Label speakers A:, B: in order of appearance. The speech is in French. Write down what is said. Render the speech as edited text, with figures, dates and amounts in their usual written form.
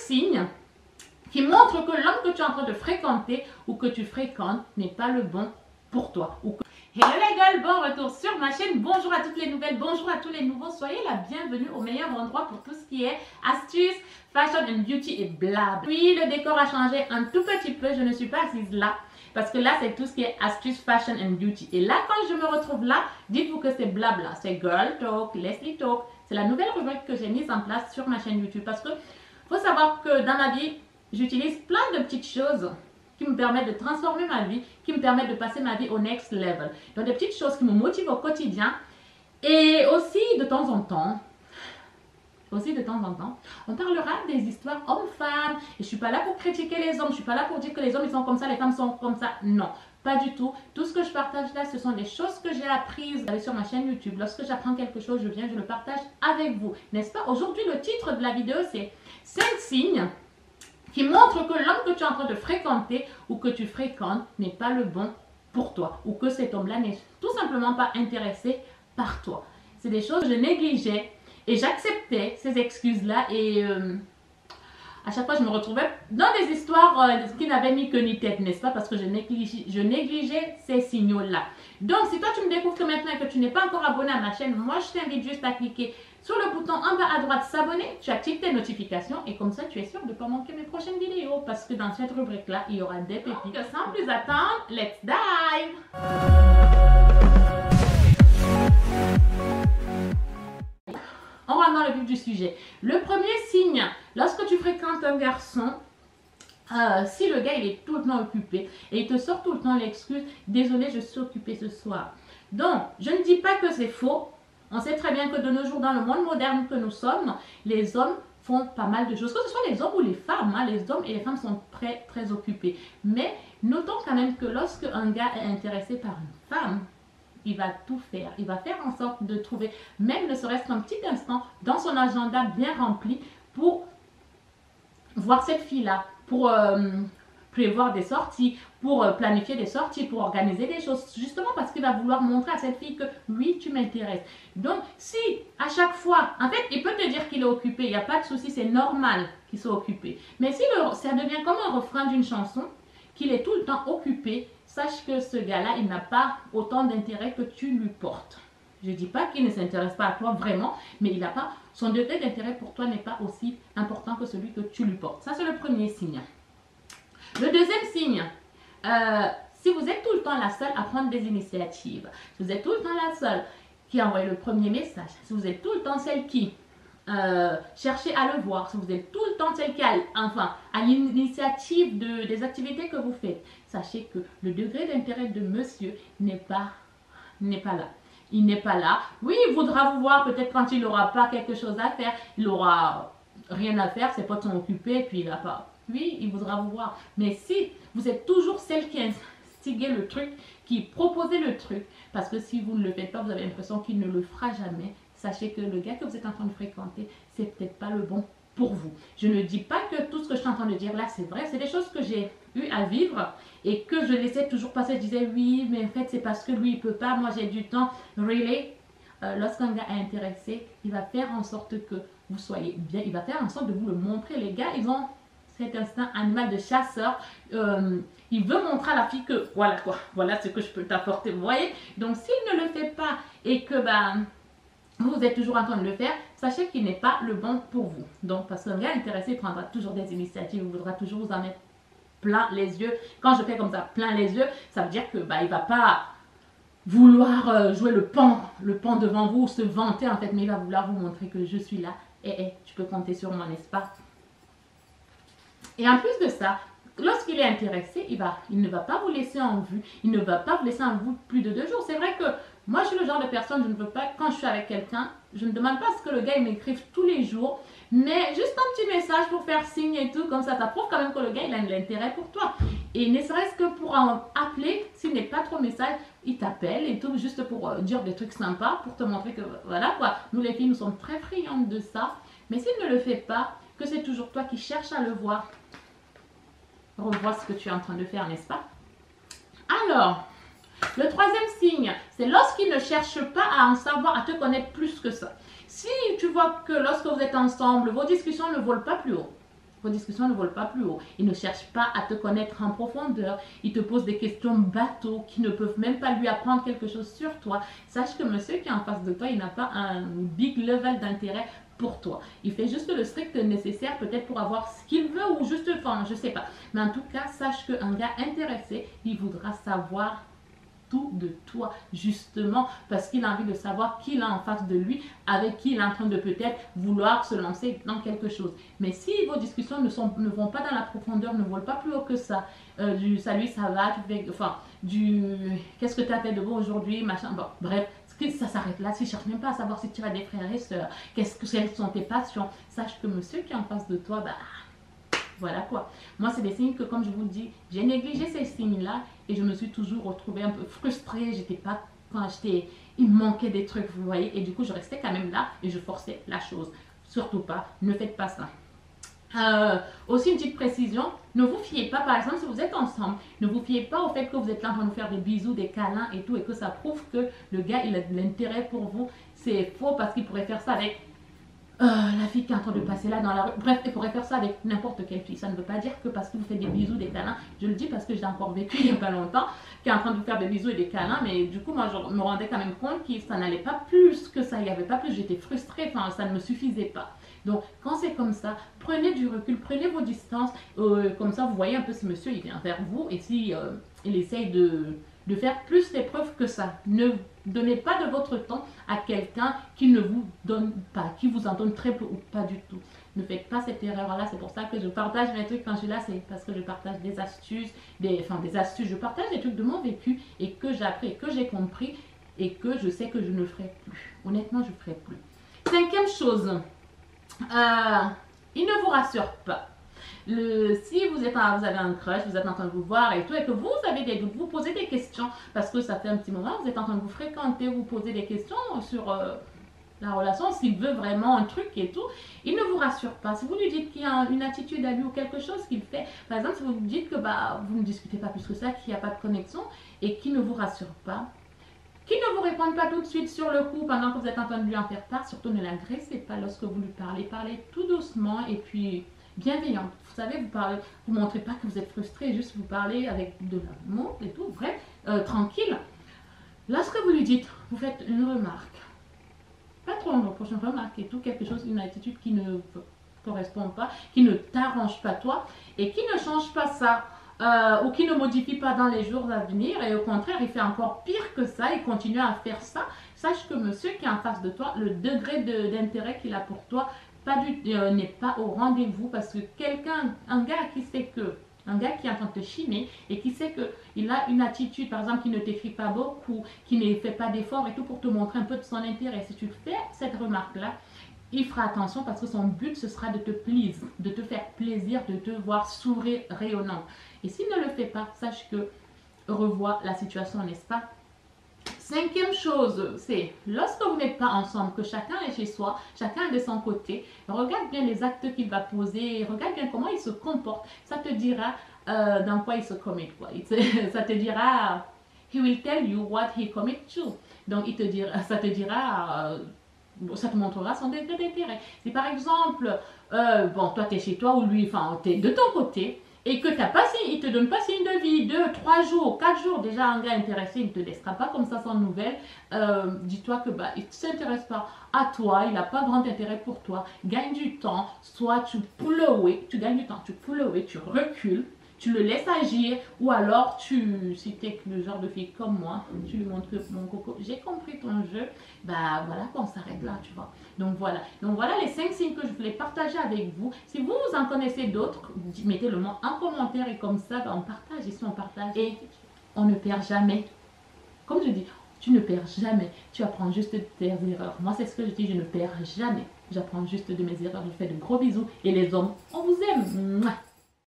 A: signes qui montrent que l'homme que tu es en train de fréquenter ou que tu fréquentes n'est pas le bon pour toi. Hello les girls, bon retour sur ma chaîne. Bonjour à toutes les nouvelles, bonjour à tous les nouveaux. Soyez la bienvenue au meilleur endroit pour tout ce qui est astuces, fashion and beauty et blabla. Oui, le décor a changé un tout petit peu. Je ne suis pas assise là parce que là, c'est tout ce qui est astuces, fashion and beauty. Et là, quand je me retrouve là, dites-vous que c'est blabla. C'est Girl Talk, Leslie Talk. C'est la nouvelle rubrique que j'ai mise en place sur ma chaîne YouTube parce que faut savoir que dans ma vie, j'utilise plein de petites choses qui me permettent de transformer ma vie, qui me permettent de passer ma vie au next level. Donc des petites choses qui me motivent au quotidien. Et aussi de temps en temps, on parlera des histoires hommes-femmes. Et je ne suis pas là pour critiquer les hommes, je ne suis pas là pour dire que les hommes ils sont comme ça, les femmes sont comme ça. Non, pas du tout. Tout ce que je partage là, ce sont des choses que j'ai apprises sur ma chaîne YouTube. Lorsque j'apprends quelque chose, je viens, je le partage avec vous. N'est-ce pas? Aujourd'hui, le titre de la vidéo, c'est 5 signes qui montre que l'homme que tu es en train de fréquenter ou que tu fréquentes n'est pas le bon pour toi ou que cet homme-là n'est tout simplement pas intéressé par toi. C'est des choses que je négligeais et j'acceptais ces excuses-là et à chaque fois je me retrouvais dans des histoires qui n'avaient ni queue ni tête, n'est-ce pas? Parce que je négligeais ces signaux-là. Donc si toi tu me découvres que maintenant et que tu n'es pas encore abonné à ma chaîne, moi je t'invite juste à cliquer sur le bouton en bas à droite s'abonner, tu actives tes notifications et comme ça tu es sûr de ne pas manquer mes prochaines vidéos parce que dans cette rubrique là il y aura des pépites. Donc, sans plus attendre, let's dive! On rentre dans le vif du sujet. Le premier signe, lorsque tu fréquentes un garçon, si le gars il est tout le temps occupé et il te sort tout le temps l'excuse « Désolé, je suis occupé ce soir ». Donc, je ne dis pas que c'est faux. On sait très bien que de nos jours, dans le monde moderne que nous sommes, les hommes font pas mal de choses. Que ce soit les hommes ou les femmes, hein, les hommes et les femmes sont très occupés. Mais notons quand même que lorsque un gars est intéressé par une femme, il va tout faire. Il va faire en sorte de trouver, même ne serait-ce qu'un petit instant, dans son agenda bien rempli pour voir cette fille-là, pour prévoir des sorties, pour planifier des sorties, pour organiser des choses, justement parce qu'il va vouloir montrer à cette fille que oui, tu m'intéresses. Donc, si à chaque fois, en fait, il peut te dire qu'il est occupé, il n'y a pas de souci, c'est normal qu'il soit occupé. Mais si ça devient comme un refrain d'une chanson, qu'il est tout le temps occupé, sache que ce gars-là, il n'a pas autant d'intérêt que tu lui portes. Je ne dis pas qu'il ne s'intéresse pas à toi vraiment, mais il n'a pas, son degré d'intérêt pour toi n'est pas aussi important que celui que tu lui portes. Ça, c'est le premier signe. Le deuxième signe, si vous êtes tout le temps la seule à prendre des initiatives, si vous êtes tout le temps la seule qui envoie le premier message, si vous êtes tout le temps celle qui cherchez à le voir, si vous êtes tout le temps celle qui a, à l'initiative des activités que vous faites, sachez que le degré d'intérêt de monsieur n'est pas là. Il n'est pas là. Oui, il voudra vous voir peut-être quand il n'aura pas quelque chose à faire, il n'aura rien à faire, ses potes sont occupés, puis il n'a pas. Oui, il voudra vous voir. Mais si vous êtes toujours celle qui instiguait le truc, qui proposait le truc, parce que si vous ne le faites pas, vous avez l'impression qu'il ne le fera jamais, sachez que le gars que vous êtes en train de fréquenter, c'est peut-être pas le bon pour vous. Je ne dis pas que tout ce que je suis en train de dire là, c'est vrai. C'est des choses que j'ai eu à vivre et que je laissais toujours passer. Je disais oui, mais en fait, c'est parce que lui, il peut pas. Moi, j'ai du temps. Really? Lorsqu'un gars est intéressé, il va faire en sorte que vous soyez bien. Il va faire en sorte de vous le montrer. Les gars, ils ont cet instinct animal de chasseur. Il veut montrer à la fille que voilà quoi, voilà ce que je peux t'apporter. Vous voyez? Donc, s'il ne le fait pas et que vous êtes toujours en train de le faire, sachez qu'il n'est pas le bon pour vous. Donc, parce qu'un gars intéressé, il prendra toujours des initiatives, il voudra toujours vous en mettre plein les yeux. Quand je fais comme ça, plein les yeux, ça veut dire que il va pas vouloir jouer le pan devant vous, se vanter en fait, mais il va vouloir vous montrer que je suis là et tu peux compter sur moi, n'est-ce pas? Et en plus de ça, lorsqu'il est intéressé, il ne va pas vous laisser en vue, il ne va pas vous laisser en vue plus de 2 jours. C'est vrai que moi, je suis le genre de personne, je ne veux pas, quand je suis avec quelqu'un, je ne demande pas à ce que le gars m'écrive tous les jours, mais juste un petit message pour faire signe et tout, comme ça prouve quand même que le gars, il a de l'intérêt pour toi. Et ne serait-ce que pour appeler, s'il n'est pas trop message, il t'appelle et tout, juste pour dire des trucs sympas, pour te montrer que, voilà quoi, nous les filles, nous sommes très friandes de ça. Mais s'il ne le fait pas, que c'est toujours toi qui cherches à le voir, revois ce que tu es en train de faire, n'est-ce pas? Alors, le troisième signe, c'est lorsqu'il ne cherche pas à en savoir, à te connaître plus que ça. Si tu vois que lorsque vous êtes ensemble, vos discussions ne volent pas plus haut, Vos discussions ne volent pas plus haut. Il ne cherche pas à te connaître en profondeur. Il te pose des questions bateaux qui ne peuvent même pas lui apprendre quelque chose sur toi. Sache que monsieur qui est en face de toi, il n'a pas un big level d'intérêt pour toi. Il fait juste le strict nécessaire peut-être pour avoir ce qu'il veut ou juste, enfin, je sais pas. Mais en tout cas, sache qu'un gars intéressé, il voudra savoir tout de toi, justement parce qu'il a envie de savoir qui il a en face de lui, avec qui il est en train de peut-être vouloir se lancer dans quelque chose. Mais si vos discussions ne vont pas dans la profondeur, ne volent pas plus haut que ça, du salut, ça va, tu fais, enfin, du qu'est-ce que tu as fait de beau aujourd'hui, machin, bon, bref, ça s'arrête là. Si je cherche même pas à savoir si tu as des frères et sœurs, quelles sont tes passions, sache que monsieur qui est en face de toi, bah voilà quoi. Moi, c'est des signes que, comme je vous le dis, j'ai négligé ces signes-là et je me suis toujours retrouvée un peu frustrée. J'étais pas, il me manquait des trucs, vous voyez. Et du coup, je restais quand même là et je forçais la chose. Surtout pas, ne faites pas ça. Aussi une petite précision, ne vous fiez pas, par exemple, si vous êtes ensemble, ne vous fiez pas au fait que vous êtes là en train de faire des bisous, des câlins et tout, et que ça prouve que le gars, il a de l'intérêt pour vous. C'est faux parce qu'il pourrait faire ça avec la fille qui est en train de passer là dans la rue. Bref, il pourrait faire ça avec n'importe quelle fille. Ça ne veut pas dire que parce que vous faites des bisous, des câlins. Je le dis parce que j'ai encore vécu il n'y a pas longtemps, qui est en train de vous faire des bisous et des câlins. Mais du coup, moi, je me rendais quand même compte que ça n'allait pas plus que ça. Il n'y avait pas plus. J'étais frustrée. Enfin, ça ne me suffisait pas. Donc, quand c'est comme ça, prenez du recul, prenez vos distances. Comme ça, vous voyez un peu si monsieur il vient vers vous et si il essaye de faire plus des preuves que ça. Ne donnez pas de votre temps à quelqu'un qui ne vous donne pas, qui vous en donne très peu ou pas du tout. Ne faites pas cette erreur-là. C'est pour ça que je partage mes trucs quand je suis là. C'est parce que je partage des astuces, des astuces. Je partage des trucs de mon vécu et que j'ai appris, et que j'ai compris et que je sais que je ne ferai plus. Honnêtement, je ne ferai plus. Cinquième chose, il ne vous rassure pas. Si vous avez un crush, vous êtes en train de vous voir et tout, et que vous avez des doutes, vous posez des questions, parce que ça fait un petit moment, vous êtes en train de vous fréquenter, vous posez des questions sur la relation, s'il veut vraiment un truc et tout, il ne vous rassure pas. Si vous lui dites qu'il y a une attitude à lui ou quelque chose qu'il fait, par exemple, si vous lui dites que vous ne discutez pas plus que ça, qu'il n'y a pas de connexion, et qu'il ne vous rassure pas, qu'il ne vous réponde pas tout de suite sur le coup pendant que vous êtes en train de lui en faire part, surtout ne l'agressez pas lorsque vous lui parlez. Parlez tout doucement et puis bienveillante. Vous savez, vous montrez pas que vous êtes frustré, juste vous parlez avec de l'amour et tout, bref, tranquille. Lorsque vous lui dites, vous faites une remarque, pas trop longue, prochaine remarque et tout, quelque chose, une attitude qui ne correspond pas, qui ne t'arrange pas toi et qui ne change pas ça. Ou qui ne modifie pas dans les jours à venir et au contraire il fait encore pire que ça, il continue à faire ça, sache que monsieur qui est en face de toi, le degré d'intérêt qu'il a pour toi n'est pas au rendez-vous, parce que un gars qui sait que, un gars qui est en train de te chiner et qui sait qu'il a une attitude, par exemple, qui ne t'écrit pas beaucoup, qui ne fait pas d'efforts et tout pour te montrer un peu de son intérêt, si tu fais cette remarque-là, il fera attention parce que son but, ce sera de te please, de te faire plaisir, de te voir sourire rayonnant. Et s'il ne le fait pas, sache que revois la situation, n'est-ce pas? Cinquième chose, c'est lorsque vous n'êtes pas ensemble, que chacun est chez soi, chacun est de son côté, regarde bien les actes qu'il va poser, regarde bien comment il se comporte. Ça te dira dans quoi il se commit, quoi. Ça te dira, he will tell you what he commit to. Donc il te dira, ça te montrera son degré d'intérêt. Si par exemple, bon, toi tu es chez toi ou lui, enfin, tu es de ton côté et que il ne te donne pas signe de vie, 2, 3 jours, 4 jours, déjà un gars intéressé, il ne te laissera pas comme ça sans nouvelles. Dis-toi que il ne s'intéresse pas à toi, il n'a pas grand intérêt pour toi. Gagne du temps, soit tu pull away, tu gagnes du temps, tu pull away, tu recules. Tu le laisses agir, ou alors si tu es le genre de fille comme moi, tu lui montres que mon coco, j'ai compris ton jeu, voilà qu'on s'arrête là, tu vois. Donc voilà les 5 signes que je voulais partager avec vous. Si vous en connaissez d'autres, mettez-le moi en commentaire et comme ça, on partage, ici on partage et on ne perd jamais. Comme je dis, tu ne perds jamais, tu apprends juste de tes erreurs. Moi c'est ce que je dis, je ne perds jamais. J'apprends juste de mes erreurs, je fais de gros bisous et les hommes, on vous aime. Mouah.